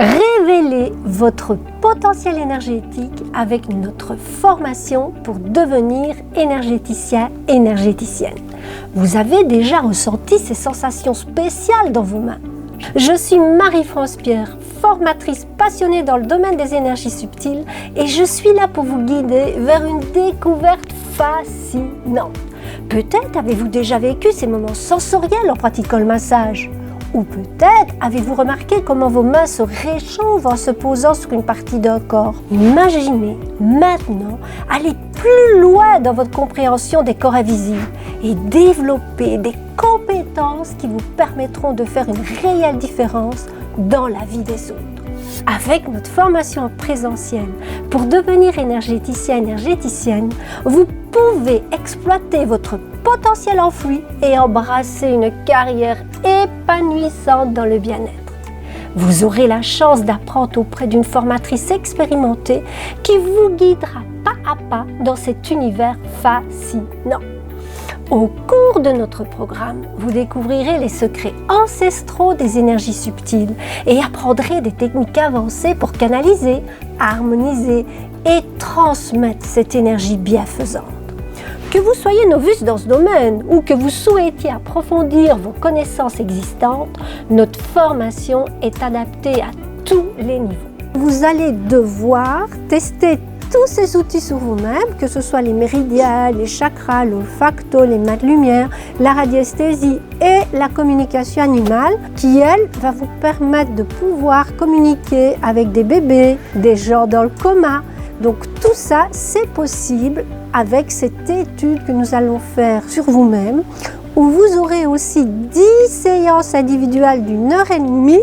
Révélez votre potentiel énergétique avec notre formation pour devenir énergéticien, énergéticienne. Vous avez déjà ressenti ces sensations spéciales dans vos mains. Je suis Marie-France Pierre, formatrice passionnée dans le domaine des énergies subtiles et je suis là pour vous guider vers une découverte fascinante. Peut-être avez-vous déjà vécu ces moments sensoriels en pratiquant le massage. Ou peut-être avez-vous remarqué comment vos mains se réchauffent en se posant sur une partie d'un corps. Imaginez maintenant aller plus loin dans votre compréhension des corps invisibles et développer des compétences qui vous permettront de faire une réelle différence dans la vie des autres. Avec notre formation présentielle pour devenir énergéticien, énergéticienne, vous pouvez exploiter votre potentiel enfoui et embrasser une carrière épanouissante dans le bien-être. Vous aurez la chance d'apprendre auprès d'une formatrice expérimentée qui vous guidera pas à pas dans cet univers fascinant. Au cours de notre programme, vous découvrirez les secrets ancestraux des énergies subtiles et apprendrez des techniques avancées pour canaliser, harmoniser et transmettre cette énergie bienfaisante. Que vous soyez novice dans ce domaine ou que vous souhaitiez approfondir vos connaissances existantes, notre formation est adaptée à tous les niveaux. Vous allez devoir tester tous ces outils sur vous-même, que ce soit les méridiens, les chakras, l'olfacto, les mains de lumière, la radiesthésie et la communication animale qui, elle, va vous permettre de pouvoir communiquer avec des bébés, des gens dans le coma. Donc tout ça, c'est possible avec cette étude que nous allons faire sur vous-même, où vous aurez aussi 10 séances individuelles d'1h30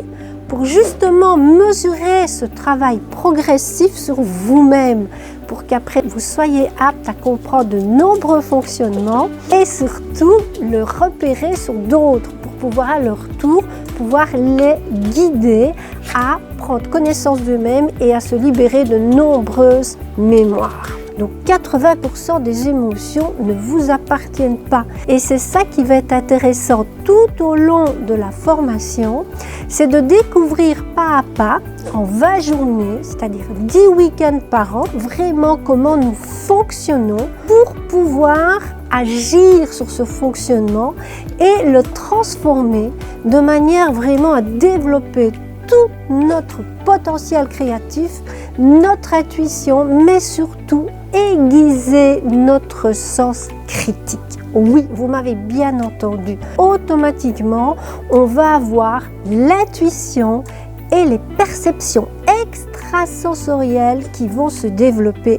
pour justement mesurer ce travail progressif sur vous-même, pour qu'après vous soyez apte à comprendre de nombreux fonctionnements et surtout le repérer sur d'autres pour pouvoir à leur tour pouvoir les guider à prendre connaissance d'eux-mêmes et à se libérer de nombreuses mémoires. Donc 80% des émotions ne vous appartiennent pas. Et c'est ça qui va être intéressant tout au long de la formation, c'est de découvrir pas à pas, en 20 journées, c'est-à-dire 10 week-ends par an, vraiment comment nous fonctionnons pour pouvoir agir sur ce fonctionnement et le transformer de manière vraiment à développer tout notre potentiel créatif, notre intuition, mais surtout aiguiser notre sens critique. Oui, vous m'avez bien entendu. Automatiquement, on va avoir l'intuition et les perceptions extrasensorielles qui vont se développer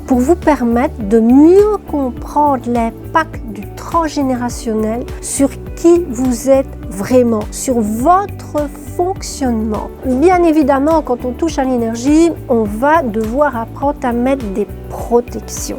pour vous permettre de mieux comprendre l'impact du transgénérationnel sur qui vous êtes vraiment, sur votre fonctionnement. Bien évidemment, quand on touche à l'énergie, on va devoir apprendre à mettre des protections.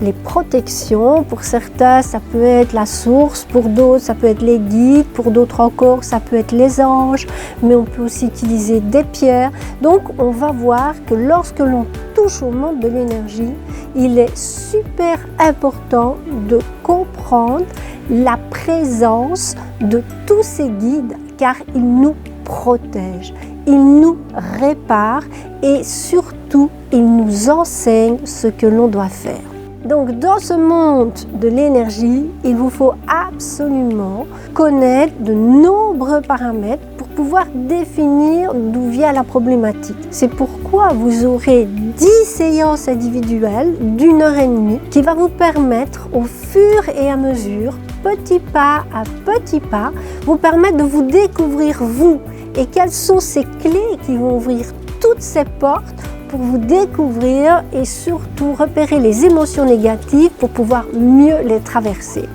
Les protections, pour certains, ça peut être la source, pour d'autres, ça peut être les guides, pour d'autres encore, ça peut être les anges, mais on peut aussi utiliser des pierres. Donc, on va voir que lorsque l'on touche au monde de l'énergie, il est super important de comprendre la présence de tous ces guides, car ils nous protègent, ils nous réparent et surtout, ils nous enseignent ce que l'on doit faire. Donc dans ce monde de l'énergie, il vous faut absolument connaître de nombreux paramètres pour pouvoir définir d'où vient la problématique. C'est pourquoi vous aurez 10 séances individuelles d'1h30 qui va vous permettre au fur et à mesure, petit pas à petit pas, vous permettre de vous découvrir vous et quelles sont ces clés qui vont ouvrir toutes ces portes pour vous découvrir et surtout repérer les émotions négatives pour pouvoir mieux les traverser.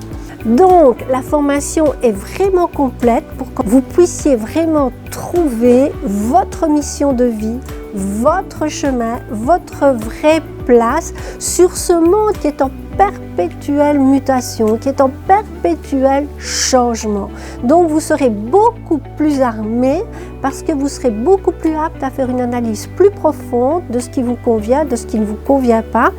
Donc, la formation est vraiment complète pour que vous puissiez vraiment trouver votre mission de vie, votre chemin, votre vraie place sur ce monde qui est en perpétuelle mutation, qui est en perpétuel changement. Donc vous serez beaucoup plus armé parce que vous serez beaucoup plus apte à faire une analyse plus profonde de ce qui vous convient, de ce qui ne vous convient pas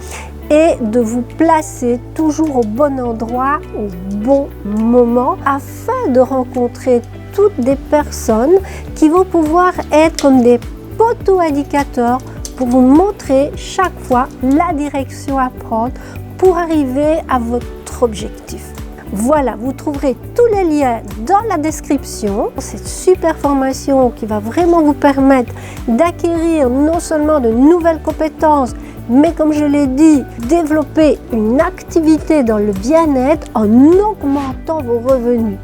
et de vous placer toujours au bon endroit, au bon moment afin de rencontrer toutes des personnes qui vont pouvoir être comme des poteau indicateur pour vous montrer chaque fois la direction à prendre pour arriver à votre objectif. Voilà, vous trouverez tous les liens dans la description. Cette super formation qui va vraiment vous permettre d'acquérir non seulement de nouvelles compétences, mais comme je l'ai dit, développer une activité dans le bien-être en augmentant vos revenus.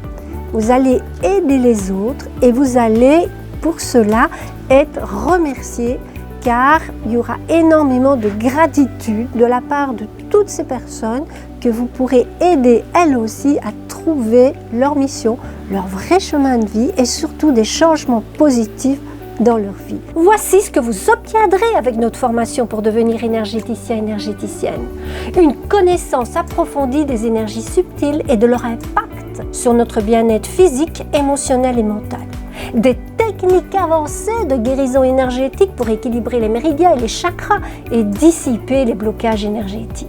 Vous allez aider les autres et vous allez pour cela être remercié, car il y aura énormément de gratitude de la part de toutes ces personnes que vous pourrez aider elles aussi à trouver leur mission, leur vrai chemin de vie et surtout des changements positifs dans leur vie. Voici ce que vous obtiendrez avec notre formation pour devenir énergéticien, énergéticienne. Une connaissance approfondie des énergies subtiles et de leur impact sur notre bien-être physique, émotionnel et mental. Des techniques avancées de guérison énergétique pour équilibrer les méridiens et les chakras et dissiper les blocages énergétiques.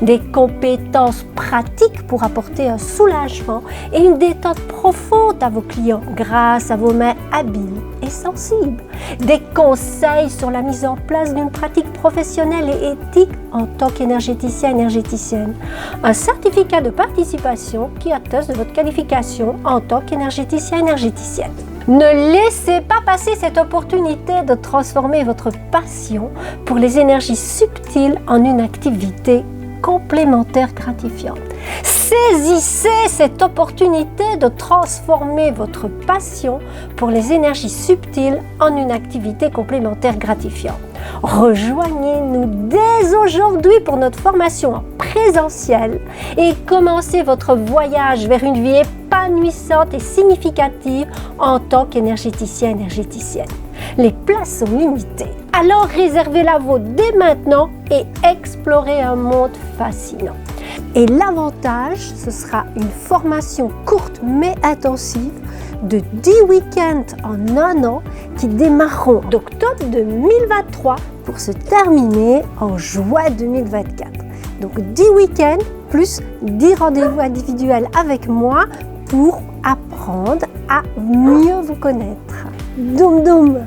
Des compétences pratiques pour apporter un soulagement et une détente profonde à vos clients grâce à vos mains habiles et sensibles. Des conseils sur la mise en place d'une pratique professionnelle et éthique en tant qu'énergéticien, énergéticienne. Un certificat de participation qui atteste de votre qualification en tant qu'énergéticien, énergéticienne. Ne laissez pas passer cette opportunité de transformer votre passion pour les énergies subtiles en une activité complémentaire gratifiante. Saisissez cette opportunité de transformer votre passion pour les énergies subtiles en une activité complémentaire gratifiante. Rejoignez-nous dès aujourd'hui pour notre formation en présentiel et commencez votre voyage vers une vie épanouissante et significative en tant qu'énergéticien, énergéticienne. Les places sont limitées, alors réservez la vôtre dès maintenant et explorez un monde fascinant. Et l'avantage, ce sera une formation courte mais intensive de 10 week-ends en un an qui démarreront d'octobre 2023 pour se terminer en juin 2024. Donc 10 week-ends plus 10 rendez-vous individuels avec moi pour apprendre à mieux vous connaître. Doum doum!